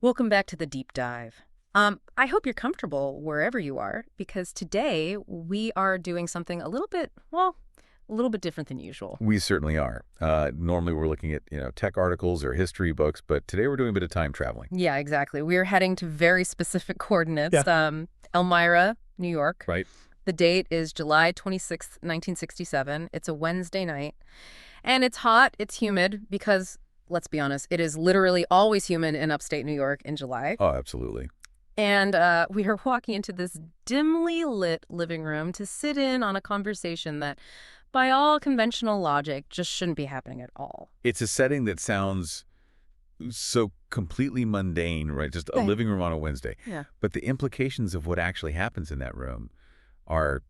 Welcome back to the deep dive. I hope you're comfortable wherever you are, because today we are doing something a little bit, well, a little bit different than usual. We certainly are. Normally we're looking at, tech articles or history books, but today we're doing a bit of time traveling. Yeah, exactly. We're heading to very specific coordinates. Yeah. Elmira, New York. Right. The date is July 26th, 1967. It's a Wednesday night. And it's hot, it's humid, because, let's be honest, it is literally always humid in upstate New York in July. Oh, absolutely. And we are walking into this dimly lit living room to sit in on a conversation that, by all conventional logic, just shouldn't be happening at all. It's a setting that sounds so completely mundane, right? Just a Right. living room on a Wednesday. Yeah. But the implications of what actually happens in that room are,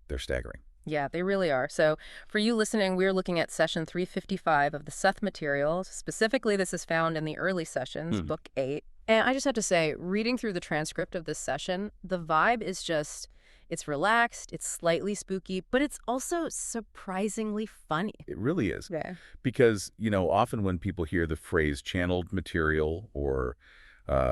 they're staggering. Yeah, they really are. So for you listening, we're looking at session 355 of the Seth material. Specifically, this is found in the early sessions, book 8. And I just have to say, reading through the transcript of this session, the vibe is just, it's relaxed, it's slightly spooky, but it's also surprisingly funny. It really is. Yeah. Because, often when people hear the phrase channeled material or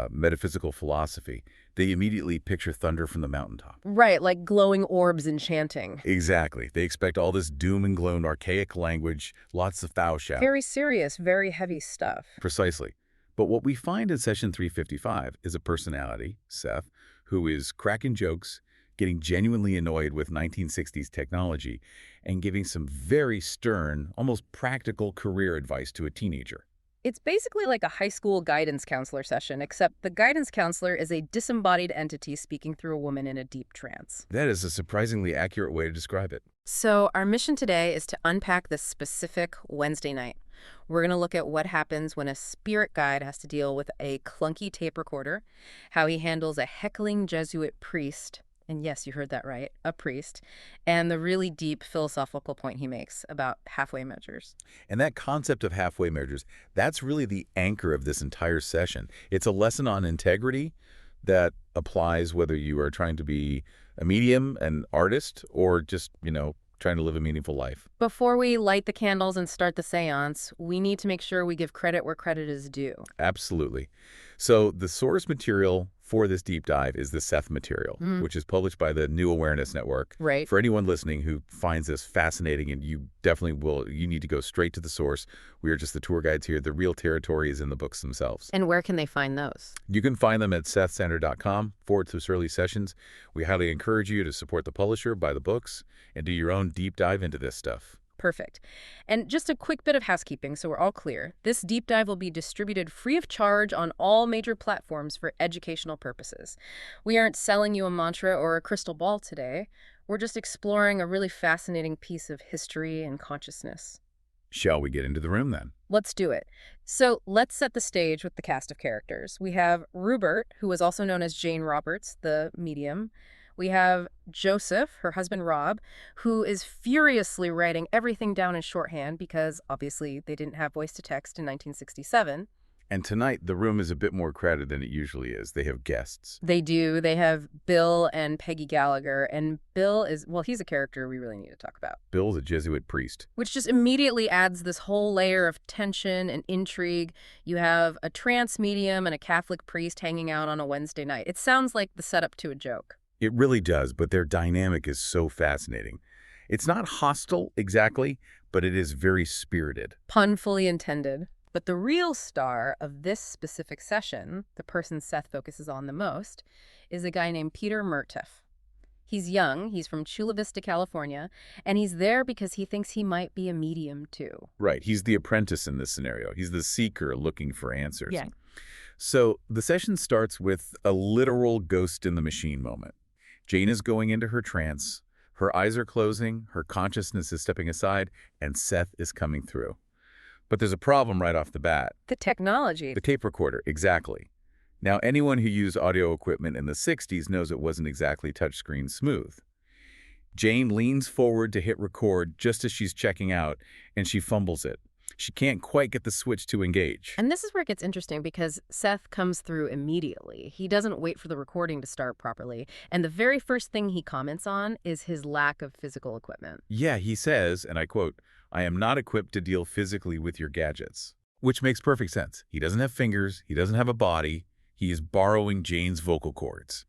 metaphysical philosophy, they immediately picture thunder from the mountaintop. Right, like glowing orbs and chanting. Exactly. They expect all this doom and gloom, archaic language, lots of thou shalt. Very serious, very heavy stuff. Precisely. But what we find in session 355 is a personality, Seth, who is cracking jokes, getting genuinely annoyed with 1960s technology, and giving some very stern, almost practical career advice to a teenager. It's basically like a high school guidance counselor session, except the guidance counselor is a disembodied entity speaking through a woman in a deep trance. That is a surprisingly accurate way to describe it. So our mission today is to unpack this specific Wednesday night. We're going to look at what happens when a spirit guide has to deal with a clunky tape recorder, how he handles a heckling Jesuit priest, and yes, you heard that right, a priest, and the really deep philosophical point he makes about halfway measures. And that concept of halfway measures, that's really the anchor of this entire session. It's a lesson on integrity that applies whether you are trying to be a medium, an artist, or just, trying to live a meaningful life. Before we light the candles and start the seance, we need to make sure we give credit where credit is due. Absolutely. So the source material for this deep dive is the Seth material, which is published by the New Awareness Network. Right. For anyone listening who finds this fascinating, and you definitely will, you need to go straight to the source. We are just the tour guides here. The real territory is in the books themselves. And where can they find those? You can find them at sethcenter.com/early sessions. We highly encourage you to support the publisher, buy the books, and do your own deep dive into this stuff. Perfect. And just a quick bit of housekeeping so we're all clear. This deep dive will be distributed free of charge on all major platforms for educational purposes. We aren't selling you a mantra or a crystal ball today. We're just exploring a really fascinating piece of history and consciousness. Shall we get into the room then? Let's do it. So let's set the stage with the cast of characters. We have Ruburt, who is also known as Jane Roberts, the medium. We have Joseph, her husband Rob, who is furiously writing everything down in shorthand because, obviously, they didn't have voice-to-text in 1967. And tonight, the room is a bit more crowded than it usually is. They have guests. They do. They have Bill and Peggy Gallagher. And Bill is, well, he's a character we really need to talk about. Bill's a Jesuit priest. Which just immediately adds this whole layer of tension and intrigue. You have a trance medium and a Catholic priest hanging out on a Wednesday night. It sounds like the setup to a joke. It really does, but their dynamic is so fascinating. It's not hostile exactly, but it is very spirited. Pun fully intended. But the real star of this specific session, the person Seth focuses on the most, is a guy named Peter Murtough. He's young, he's from Chula Vista, California, and he's there because he thinks he might be a medium too. Right, he's the apprentice in this scenario. He's the seeker looking for answers. Yeah. So the session starts with a literal ghost in the machine moment. Jane is going into her trance, her eyes are closing, her consciousness is stepping aside, and Seth is coming through. But there's a problem right off the bat. The technology. The tape recorder, exactly. Now, anyone who used audio equipment in the 60s knows it wasn't exactly touchscreen smooth. Jane leans forward to hit record just as she's checking out, and she fumbles it. She can't quite get the switch to engage. And this is where it gets interesting because Seth comes through immediately. He doesn't wait for the recording to start properly. And the very first thing he comments on is his lack of physical equipment. Yeah, he says, and I quote, "I am not equipped to deal physically with your gadgets." Which makes perfect sense. He doesn't have fingers, he doesn't have a body, he is borrowing Jane's vocal cords.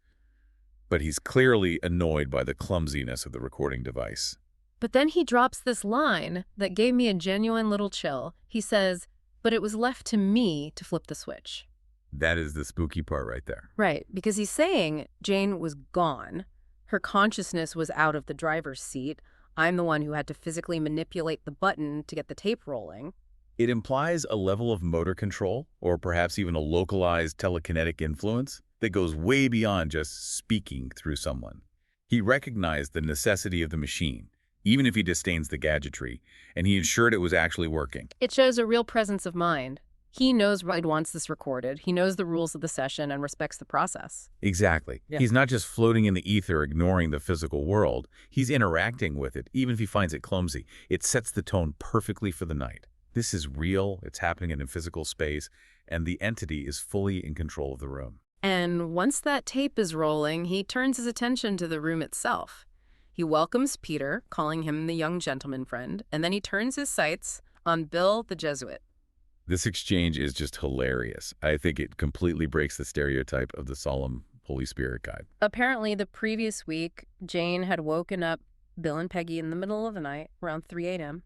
But he's clearly annoyed by the clumsiness of the recording device. But then he drops this line that gave me a genuine little chill. He says, "But it was left to me to flip the switch." That is the spooky part right there. Right, because he's saying Jane was gone. Her consciousness was out of the driver's seat. I'm the one who had to physically manipulate the button to get the tape rolling. It implies a level of motor control, or perhaps even a localized telekinetic influence, that goes way beyond just speaking through someone. He recognized the necessity of the machine, even if he disdains the gadgetry, and he ensured it was actually working. It shows a real presence of mind. He knows why he wants this recorded. He knows the rules of the session and respects the process. Exactly. Yeah. He's not just floating in the ether ignoring the physical world. He's interacting with it, even if he finds it clumsy. It sets the tone perfectly for the night. This is real, it's happening in a physical space, and the entity is fully in control of the room. And once that tape is rolling, he turns his attention to the room itself. He welcomes Peter, calling him the young gentleman friend, and then he turns his sights on Bill the Jesuit. This exchange is just hilarious. I think it completely breaks the stereotype of the solemn Holy Spirit guide. Apparently, the previous week, Jane had woken up Bill and Peggy in the middle of the night, around 3 a.m.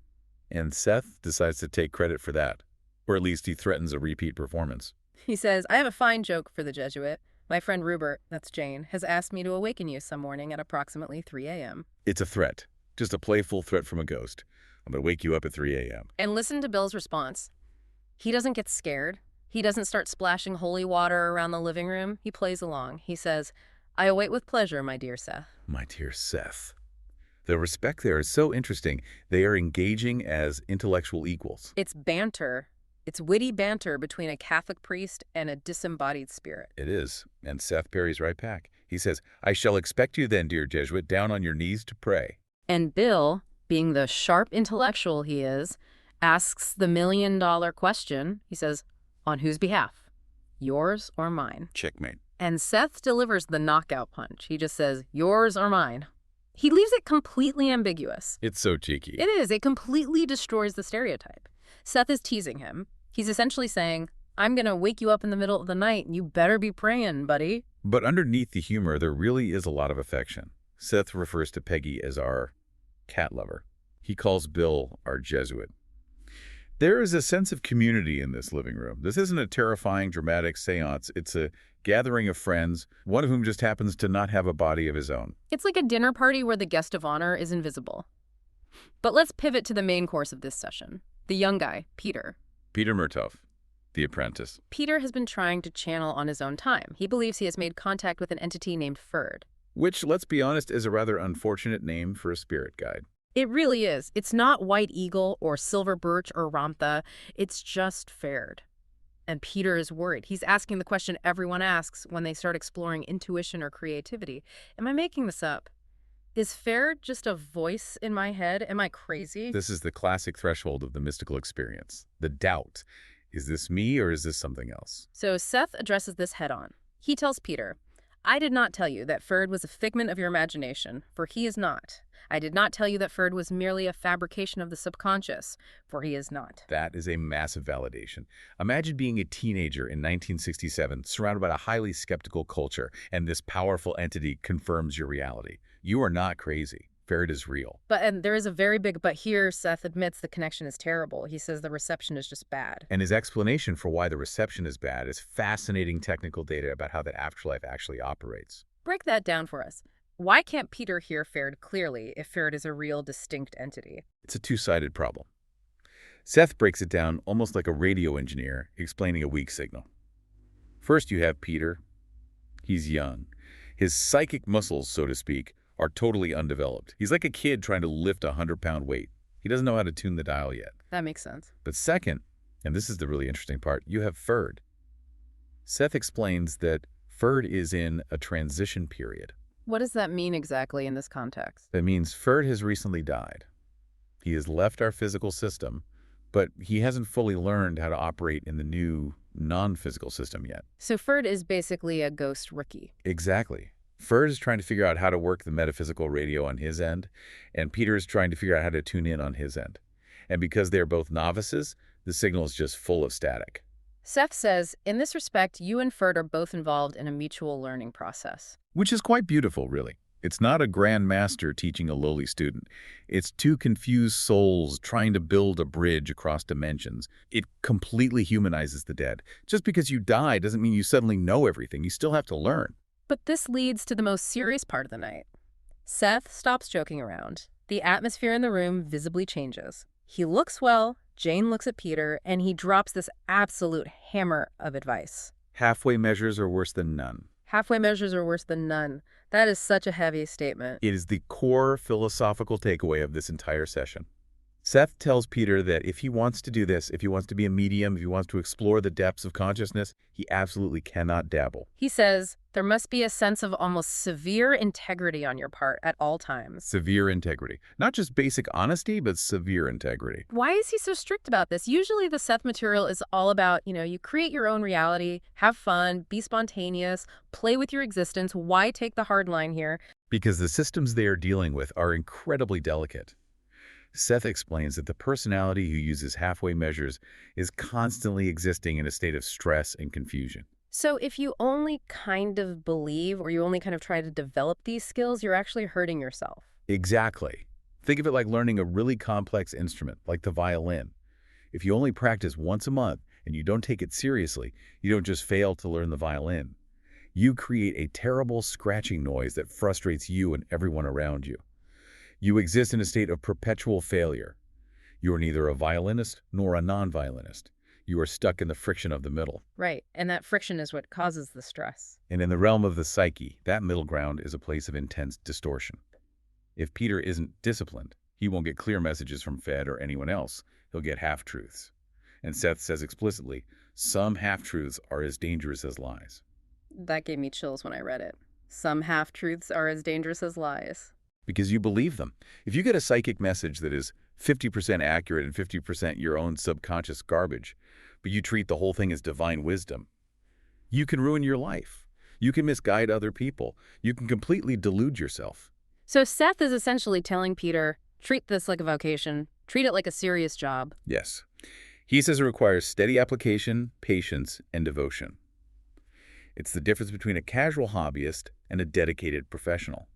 And Seth decides to take credit for that, or at least he threatens a repeat performance. He says, "I have a fine joke for the Jesuit. My friend Ruburt, that's Jane, has asked me to awaken you some morning at approximately 3 a.m. It's a threat, just a playful threat from a ghost. I'm going to wake you up at 3 a.m. And listen to Bill's response. He doesn't get scared. He doesn't start splashing holy water around the living room. He plays along. He says, "I await with pleasure, my dear Seth." My dear Seth. The respect there is so interesting. They are engaging as intellectual equals. It's banter. It's witty banter between a Catholic priest and a disembodied spirit. It is, and Seth parries right back. He says, "I shall expect you then, dear Jesuit, down on your knees to pray." And Bill, being the sharp intellectual he is, asks the million-dollar question. He says, "On whose behalf? Yours or mine?" Checkmate. And Seth delivers the knockout punch. He just says, "Yours or mine?" He leaves it completely ambiguous. It's so cheeky. It is. It completely destroys the stereotype. Seth is teasing him. He's essentially saying, "I'm going to wake you up in the middle of the night, and you better be praying, buddy." But underneath the humor, there really is a lot of affection. Seth refers to Peggy as our cat lover. He calls Bill our Jesuit. There is a sense of community in this living room. This isn't a terrifying, dramatic seance. It's a gathering of friends, one of whom just happens to not have a body of his own. It's like a dinner party where the guest of honor is invisible. But let's pivot to the main course of this session. The young guy, Peter. Peter Murtough, the apprentice. Peter has been trying to channel on his own time. He believes he has made contact with an entity named Ferd. Which, let's be honest, is a rather unfortunate name for a spirit guide. It really is. It's not White Eagle or Silver Birch or Ramtha. It's just Ferd. And Peter is worried. He's asking the question everyone asks when they start exploring intuition or creativity. Am I making this up? Is Ferd just a voice in my head? Am I crazy? This is the classic threshold of the mystical experience. The doubt. Is this me or is this something else? So Seth addresses this head on. He tells Peter, "I did not tell you that Ferd was a figment of your imagination, for he is not. I did not tell you that Ferd was merely a fabrication of the subconscious, for he is not." That is a massive validation. Imagine being a teenager in 1967, surrounded by a highly skeptical culture, and this powerful entity confirms your reality. You are not crazy. Ferd is real. And there is a very big but here. Seth admits the connection is terrible. He says the reception is just bad. And his explanation for why the reception is bad is fascinating technical data about how that afterlife actually operates. Break that down for us. Why can't Peter hear Ferd clearly if Ferd is a real, distinct entity? It's a two-sided problem. Seth breaks it down almost like a radio engineer explaining a weak signal. First, you have Peter. He's young. His psychic muscles, so to speak, are totally undeveloped. He's like a kid trying to lift a 100-pound weight. He doesn't know how to tune the dial yet. That makes sense. But second, and this is the really interesting part, you have Ferd. Seth explains that Ferd is in a transition period. What does that mean exactly in this context? That means Ferd has recently died. He has left our physical system, but he hasn't fully learned how to operate in the new non-physical system yet. So Ferd is basically a ghost rookie. Exactly. Ferd is trying to figure out how to work the metaphysical radio on his end, and Peter is trying to figure out how to tune in on his end. And because they're both novices, The signal is just full of static. Seth says, in this respect, you and Ferd are both involved in a mutual learning process. Which is quite beautiful, really. It's not a grand master teaching a lowly student. It's two confused souls trying to build a bridge across dimensions. It completely humanizes the dead. Just because you die doesn't mean you suddenly know everything. You still have to learn. But this leads to the most serious part of the night. Seth stops joking around. The atmosphere in the room visibly changes. He looks well, Jane looks at Peter, and he drops this absolute hammer of advice. Halfway measures are worse than none. Halfway measures are worse than none. That is such a heavy statement. It is the core philosophical takeaway of this entire session. Seth tells Peter that if he wants to do this, if he wants to be a medium, if he wants to explore the depths of consciousness, he absolutely cannot dabble. He says there must be a sense of almost severe integrity on your part at all times. Severe integrity. Not just basic honesty, but severe integrity. Why is he so strict about this? Usually the Seth material is all about, you create your own reality, have fun, be spontaneous, play with your existence. Why take the hard line here? Because the systems they are dealing with are incredibly delicate. Seth explains that the personality who uses halfway measures is constantly existing in a state of stress and confusion. So if you only kind of believe or you only kind of try to develop these skills, you're actually hurting yourself. Exactly. Think of it like learning a really complex instrument, like the violin. If you only practice once a month and you don't take it seriously, you don't just fail to learn the violin. You create a terrible scratching noise that frustrates you and everyone around you. You exist in a state of perpetual failure. You are neither a violinist nor a non-violinist. You are stuck in the friction of the middle. Right, and that friction is what causes the stress. And in the realm of the psyche, that middle ground is a place of intense distortion. If Peter isn't disciplined, he won't get clear messages from Ferd or anyone else. He'll get half-truths. And Seth says explicitly, some half-truths are as dangerous as lies. That gave me chills when I read it. Some half-truths are as dangerous as lies. Because you believe them. If you get a psychic message that is 50% accurate and 50% your own subconscious garbage, but you treat the whole thing as divine wisdom, you can ruin your life. You can misguide other people. You can completely delude yourself. So Seth is essentially telling Peter, treat this like a vocation. Treat it like a serious job. Yes. He says it requires steady application, patience, and devotion. It's the difference between a casual hobbyist and a dedicated professional.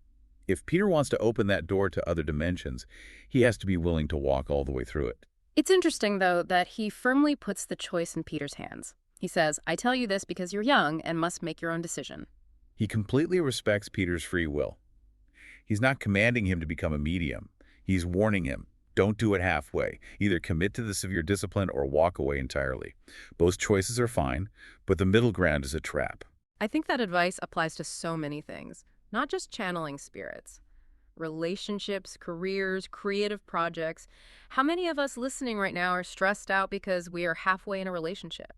If Peter wants to open that door to other dimensions, he has to be willing to walk all the way through it. It's interesting, though, that he firmly puts the choice in Peter's hands. He says, I tell you this because you're young and must make your own decision. He completely respects Peter's free will. He's not commanding him to become a medium. He's warning him, don't do it halfway. Either commit to the severe discipline or walk away entirely. Both choices are fine, but the middle ground is a trap. I think that advice applies to so many things. Not just channeling spirits, relationships, careers, creative projects. How many of us listening right now are stressed out because we are halfway in a relationship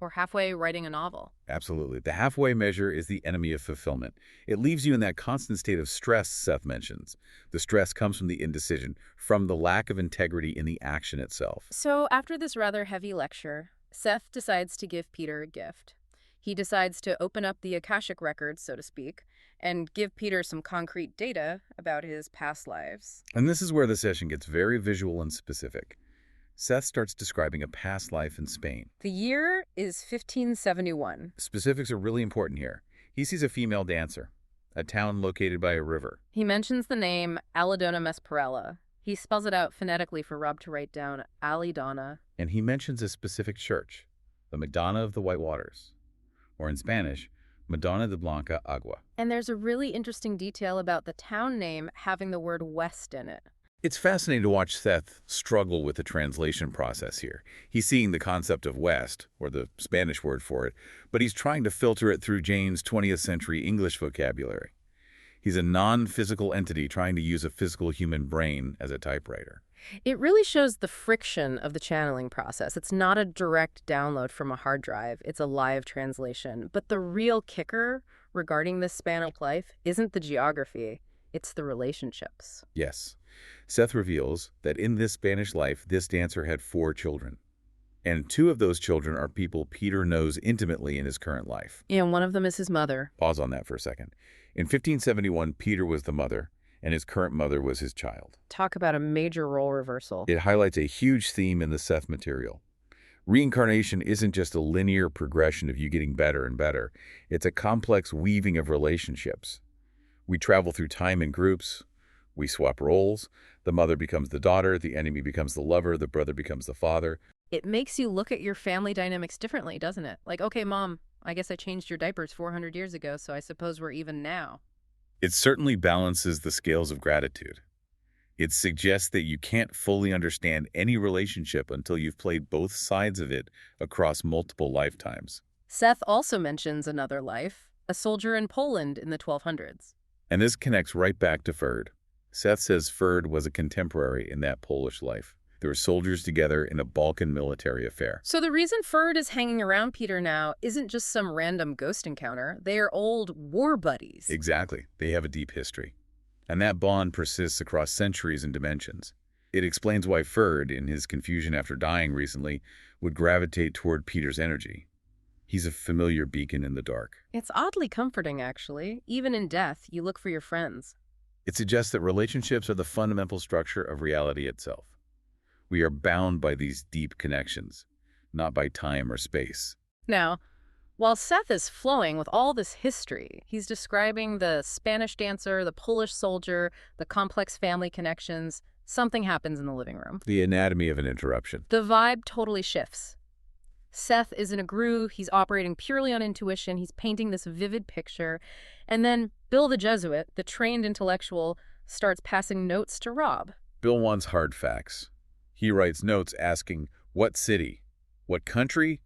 or halfway writing a novel? Absolutely. The halfway measure is the enemy of fulfillment. It leaves you in that constant state of stress Seth mentions. The stress comes from the indecision, from the lack of integrity in the action itself. So after this rather heavy lecture, Seth decides to give Peter a gift. He decides to open up the Akashic records, so to speak, and give Peter some concrete data about his past lives. And this is where the session gets very visual and specific. Seth starts describing a past life in Spain. The year is 1571. Specifics are really important here. He sees a female dancer, a town located by a river. He mentions the name Alidona Mesperella. He spells it out phonetically for Rob to write down Alidona. And he mentions a specific church, the Madonna of the White Waters, or in Spanish, Madonna de Blanca Agua. And there's a really interesting detail about the town name having the word West in it. It's fascinating to watch Seth struggle with the translation process here. He's seeing the concept of West, or the Spanish word for it, but he's trying to filter it through Jane's 20th century English vocabulary. He's a non-physical entity trying to use a physical human brain as a typewriter. It really shows the friction of the channeling process. It's not a direct download from a hard drive. It's a live translation. But the real kicker regarding this Spanish life isn't the geography. It's the relationships. Yes. Seth reveals that in this Spanish life, this dancer had 4 children. And 2 of those children are people Peter knows intimately in his current life. And one of them is his mother. Pause on that for a second. In 1571, Peter was the mother, and his current mother was his child. Talk about a major role reversal. It highlights a huge theme in the Seth material, Reincarnation isn't just a linear progression of you getting better and better. It's a complex weaving of relationships. We travel through time in groups. We swap roles. The mother becomes the daughter, the enemy becomes the lover, the brother becomes the father. It makes you look at your family dynamics differently, doesn't it? Like, okay, Mom, I guess I changed your diapers 400 years ago, so I suppose we're even now. It certainly balances the scales of gratitude. It suggests that you can't fully understand any relationship until you've played both sides of it across multiple lifetimes. Seth also mentions another life, a soldier in Poland in the 1200s. And this connects right back to Ferd. Seth says Ferd was a contemporary in that Polish life. They were soldiers together in a Balkan military affair. So the reason Ferd is hanging around Peter now isn't just some random ghost encounter. They are old war buddies. Exactly. They have a deep history. And that bond persists across centuries and dimensions. It explains why Ferd, in his confusion after dying recently, would gravitate toward Peter's energy. He's a familiar beacon in the dark. It's oddly comforting, actually. Even in death, you look for your friends. It suggests that relationships are the fundamental structure of reality itself. We are bound by these deep connections, not by time or space. Now, while Seth is flowing with all this history, he's describing the Spanish dancer, the Polish soldier, the complex family connections. Something happens in the living room. The anatomy of an interruption. The vibe totally shifts. Seth is in a groove. He's operating purely on intuition. He's painting this vivid picture. And then Bill the Jesuit, the trained intellectual, starts passing notes to Rob. Bill wants hard facts. He writes notes asking, what city? What country?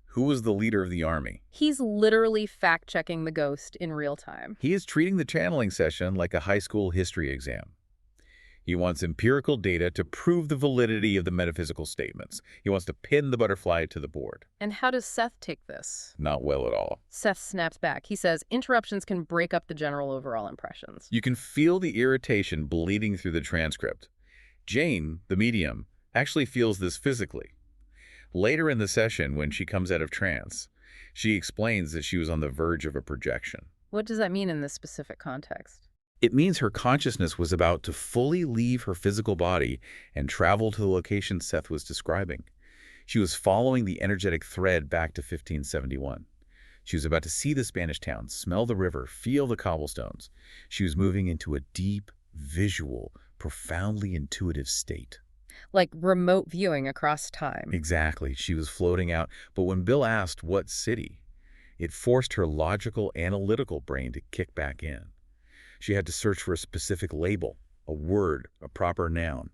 Who was the leader of the army? He's literally fact-checking the ghost in real time. He is treating the channeling session like a high school history exam. He wants empirical data to prove the validity of the metaphysical statements. He wants to pin the butterfly to the board. And how does Seth take this? Not well at all. Seth snaps back. He says interruptions can break up the general overall impressions. You can feel the irritation bleeding through the transcript. Jane, the medium, actually feels this physically. Later in the session, when she comes out of trance, she explains that she was on the verge of a projection. What does that mean in this specific context? It means her consciousness was about to fully leave her physical body and travel to the location Seth was describing. She was following the energetic thread back to 1571. She was about to see the Spanish town, smell the river, feel the cobblestones. She was moving into a deep, visual, profoundly intuitive state. Like remote viewing across time. Exactly. She was floating out. But when Bill asked what city, it forced her logical, analytical brain to kick back in. She had to search for a specific label, a word, a proper noun.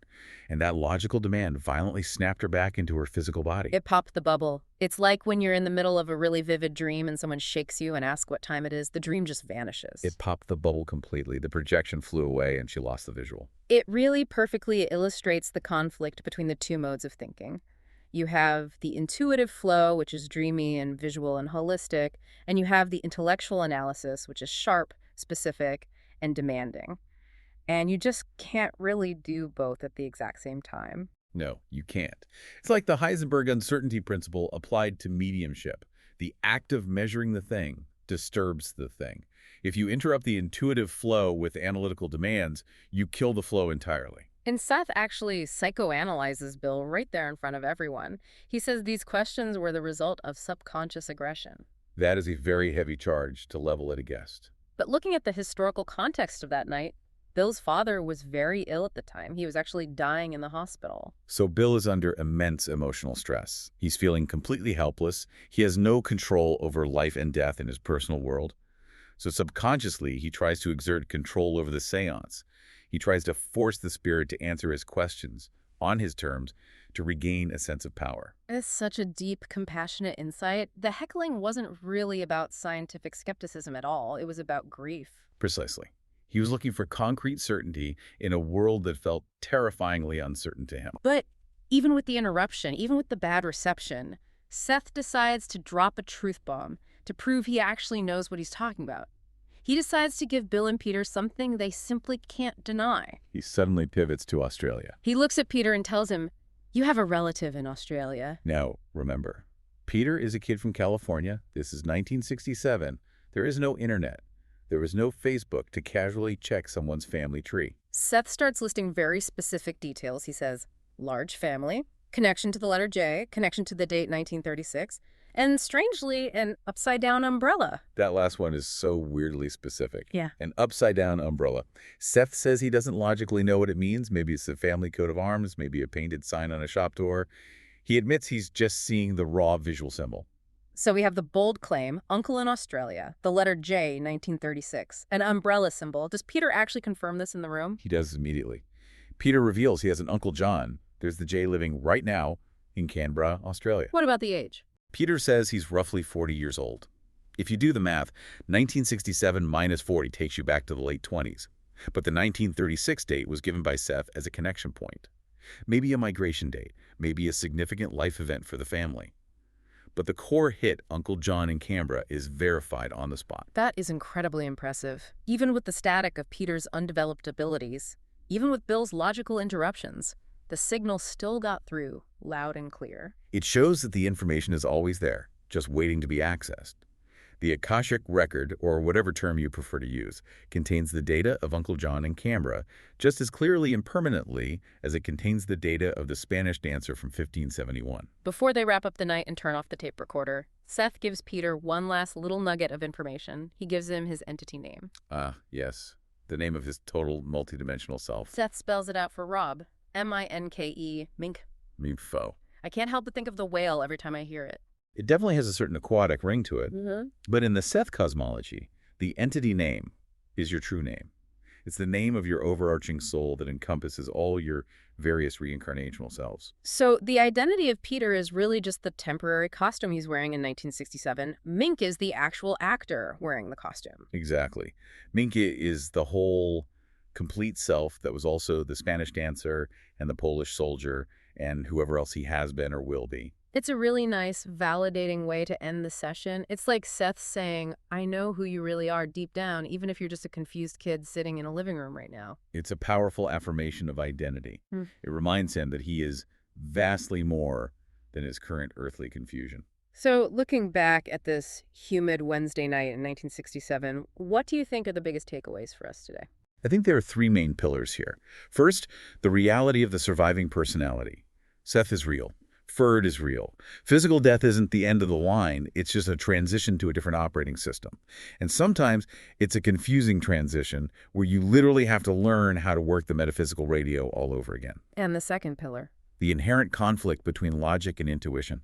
And that logical demand violently snapped her back into her physical body. It popped the bubble. It's like when you're in the middle of a really vivid dream and someone shakes you and asks what time it is, the dream just vanishes. It popped the bubble completely. The projection flew away and she lost the visual. It really perfectly illustrates the conflict between the two modes of thinking. You have the intuitive flow, which is dreamy and visual and holistic, and you have the intellectual analysis, which is sharp, specific, and demanding. And you just can't really do both at the exact same time. No, you can't. It's like the Heisenberg uncertainty principle applied to mediumship. The act of measuring the thing disturbs the thing. If you interrupt the intuitive flow with analytical demands, you kill the flow entirely. And Seth actually psychoanalyzes Bill right there in front of everyone. He says these questions were the result of subconscious aggression. That is a very heavy charge to level at a guest. But looking at the historical context of that night, Bill's father was very ill at the time. He was actually dying in the hospital. So Bill is under immense emotional stress. He's feeling completely helpless. He has no control over life and death in his personal world. So subconsciously, he tries to exert control over the seance. He tries to force the spirit to answer his questions on his terms to regain a sense of power. It's such a deep, compassionate insight. The heckling wasn't really about scientific skepticism at all. It was about grief. Precisely. He was looking for concrete certainty in a world that felt terrifyingly uncertain to him. But even with the interruption, even with the bad reception, Seth decides to drop a truth bomb to prove he actually knows what he's talking about. He decides to give Bill and Peter something they simply can't deny. He suddenly pivots to Australia. He looks at Peter and tells him, "You have a relative in Australia." Now, remember, Peter is a kid from California. This is 1967. There is no internet. There was no Facebook to casually check someone's family tree. Seth starts listing very specific details. He says, large family, connection to the letter J, connection to the date 1936, and strangely, an upside-down umbrella. That last one is so weirdly specific. Yeah. An upside-down umbrella. Seth says he doesn't logically know what it means. Maybe it's a family coat of arms, maybe a painted sign on a shop door. He admits he's just seeing the raw visual symbol. So we have the bold claim, uncle in Australia, the letter J, 1936, an umbrella symbol. Does Peter actually confirm this in the room? He does immediately. Peter reveals he has an Uncle John. There's the J living right now in Canberra, Australia. What about the age? Peter says he's roughly 40 years old. If you do the math, 1967 minus 40 takes you back to the late 20s. But the 1936 date was given by Seth as a connection point. Maybe a migration date, maybe a significant life event for the family. But the core hit, Uncle John in Canberra, is verified on the spot. That is incredibly impressive. Even with the static of Peter's undeveloped abilities, even with Bill's logical interruptions, the signal still got through, loud and clear. It shows that the information is always there, just waiting to be accessed. The Akashic record, or whatever term you prefer to use, contains the data of Uncle John in Canberra just as clearly and permanently as it contains the data of the Spanish dancer from 1571. Before they wrap up the night and turn off the tape recorder, Seth gives Peter one last little nugget of information. He gives him his entity name. Yes. The name of his total multidimensional self. Seth spells it out for Rob. M-I-N-K-E, mink. Mink-fo. I can't help but think of the whale every time I hear it. It definitely has a certain aquatic ring to it. Mm-hmm. But in the Seth cosmology, the entity name is your true name. It's the name of your overarching soul that encompasses all your various reincarnational selves. So the identity of Peter is really just the temporary costume he's wearing in 1967. Mink is the actual actor wearing the costume. Exactly. Mink is the whole complete self that was also the Spanish dancer and the Polish soldier and whoever else he has been or will be. It's a really nice, validating way to end the session. It's like Seth saying, I know who you really are deep down, even if you're just a confused kid sitting in a living room right now. It's a powerful affirmation of identity. It reminds him that he is vastly more than his current earthly confusion. So looking back at this humid Wednesday night in 1967, what do you think are the biggest takeaways for us today? I think there are three main pillars here. First, the reality of the surviving personality. Seth is real. Ferd is real. Physical death isn't the end of the line. It's just a transition to a different operating system. And sometimes it's a confusing transition where you literally have to learn how to work the metaphysical radio all over again. And the second pillar? The inherent conflict between logic and intuition.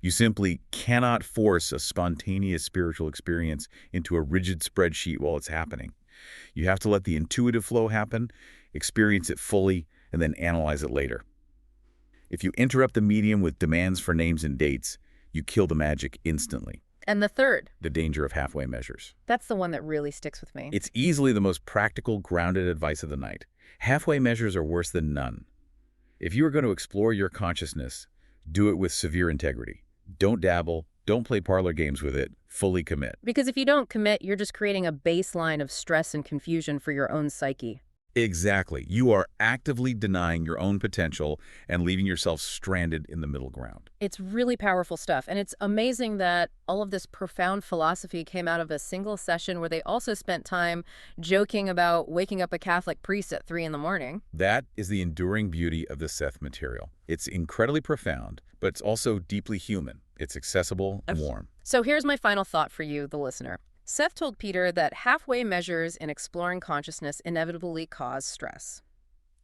You simply cannot force a spontaneous spiritual experience into a rigid spreadsheet while it's happening. You have to let the intuitive flow happen, experience it fully, and then analyze it later. If you interrupt the medium with demands for names and dates, you kill the magic instantly. And the third? The danger of halfway measures. That's the one that really sticks with me. It's easily the most practical, grounded advice of the night. Halfway measures are worse than none. If you are going to explore your consciousness, do it with severe integrity. Don't dabble. Don't play parlor games with it. Fully commit. Because if you don't commit, you're just creating a baseline of stress and confusion for your own psyche. Exactly. You are actively denying your own potential and leaving yourself stranded in the middle ground. It's really powerful stuff. And it's amazing that all of this profound philosophy came out of a single session where they also spent time joking about waking up a Catholic priest at 3 in the morning. That is the enduring beauty of the Seth material. It's incredibly profound, but it's also deeply human. It's accessible and warm. So here's my final thought for you, the listener. Seth told Peter that halfway measures in exploring consciousness inevitably cause stress.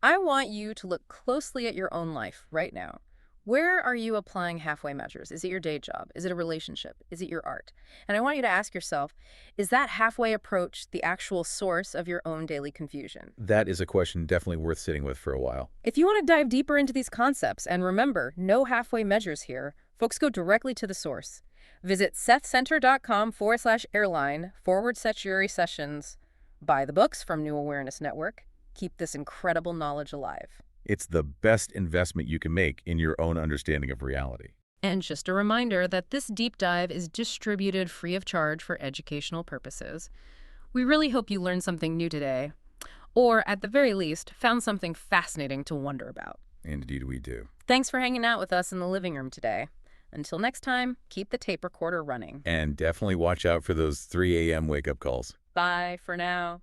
I want you to look closely at your own life right now. Where are you applying halfway measures? Is it your day job? Is it a relationship? Is it your art? And I want you to ask yourself, is that halfway approach the actual source of your own daily confusion? That is a question definitely worth sitting with for a while. If you want to dive deeper into these concepts, and remember, no halfway measures here, folks go directly to the source. Visit sethcenter.com/airline/Sanctuary Sessions. Buy the books from New Awareness Network. Keep this incredible knowledge alive. It's the best investment you can make in your own understanding of reality. And just a reminder that this deep dive is distributed free of charge for educational purposes. We really hope you learned something new today, or at the very least, found something fascinating to wonder about. Indeed we do. Thanks for hanging out with us in the living room today. Until next time, keep the tape recorder running. And definitely watch out for those 3 a.m. wake-up calls. Bye for now.